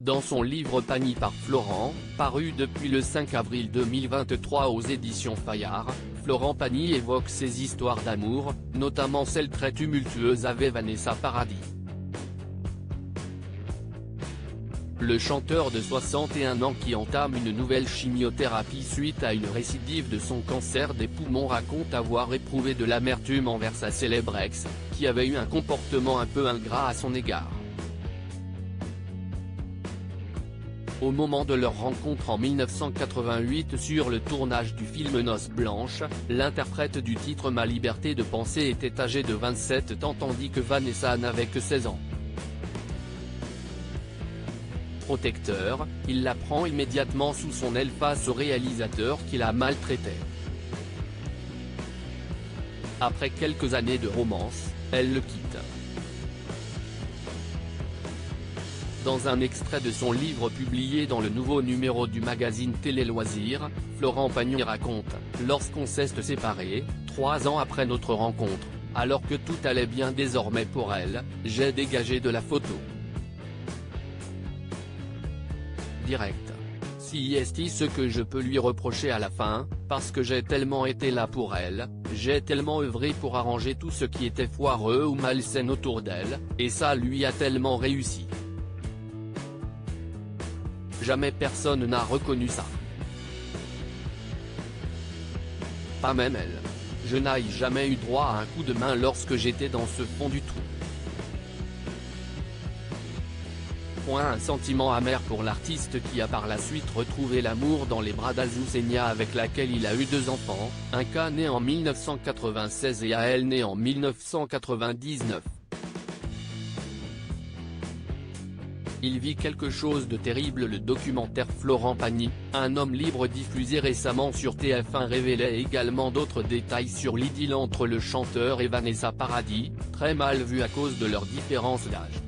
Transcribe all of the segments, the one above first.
Dans son livre Pagny par Florent, paru depuis le 5 avril 2023 aux éditions Fayard, Florent Pagny évoque ses histoires d'amour, notamment celle très tumultueuse avec Vanessa Paradis. Le chanteur de 61 ans qui entame une nouvelle chimiothérapie suite à une récidive de son cancer des poumons raconte avoir éprouvé de l'amertume envers sa célèbre ex, qui avait eu un comportement un peu ingrat à son égard. Au moment de leur rencontre en 1988 sur le tournage du film Noces blanches, l'interprète du titre Ma liberté de penser était âgé de 27 ans tandis que Vanessa n'avait que 16 ans. Protecteur, il la prend immédiatement sous son aile face au réalisateur qui la maltraitait. Après quelques années de romance, elle le quitte. Dans un extrait de son livre publié dans le nouveau numéro du magazine Télé Loisirs, Florent Pagny raconte « Lorsqu'on s'est séparés, 3 ans après notre rencontre, alors que tout allait bien désormais pour elle, j'ai dégagé de la photo. Direct. Si est ce que je peux lui reprocher à la fin, parce que j'ai tellement été là pour elle, j'ai tellement œuvré pour arranger tout ce qui était foireux ou malsain autour d'elle, et ça lui a tellement réussi. Jamais personne n'a reconnu ça. Pas même elle. Je n'ai jamais eu droit à un coup de main lorsque j'étais dans ce fond du trou. Un sentiment amer pour l'artiste qui a par la suite retrouvé l'amour dans les bras d'Azucena avec laquelle il a eu 2 enfants, un cas né en 1996 et elle née en 1999. Il vit quelque chose de terrible. Le documentaire Florent Pagny, un homme libre diffusé récemment sur TF1 révélait également d'autres détails sur l'idylle entre le chanteur et Vanessa Paradis, très mal vue à cause de leur différence d'âge.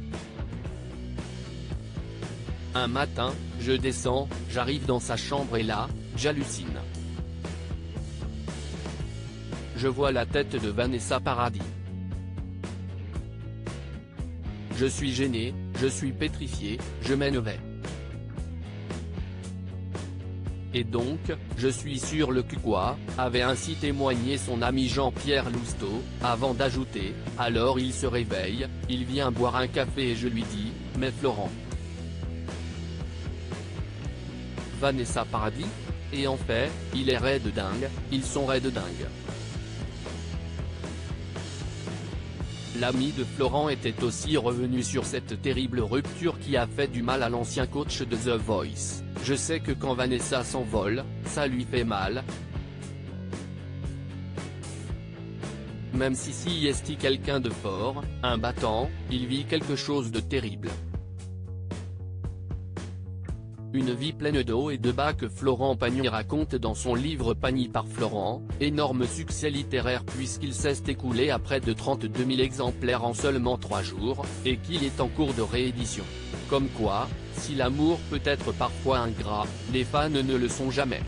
Un matin, je descends, j'arrive dans sa chambre et là, j'hallucine. Je vois la tête de Vanessa Paradis. Je suis gêné, je suis pétrifié, je m'énerve. Et donc, je suis sur le cul quoi, avait ainsi témoigné son ami Jean-Pierre Lousteau, avant d'ajouter, alors il se réveille, il vient boire un café et je lui dis, mais Florent. Vanessa Paradis? Et en fait, il est raide dingue, ils sont raides dingue. L'ami de Florent était aussi revenu sur cette terrible rupture qui a fait du mal à l'ancien coach de The Voice. Je sais que quand Vanessa s'envole, ça lui fait mal. Même si est quelqu'un de fort, un battant, il vit quelque chose de terrible. Une vie pleine de hauts et de bas que Florent Pagny raconte dans son livre Pagny par Florent, énorme succès littéraire puisqu'il s'est écoulé à près de 32 000 exemplaires en seulement 3 jours, et qu'il est en cours de réédition. Comme quoi, si l'amour peut être parfois ingrat, les fans ne le sont jamais.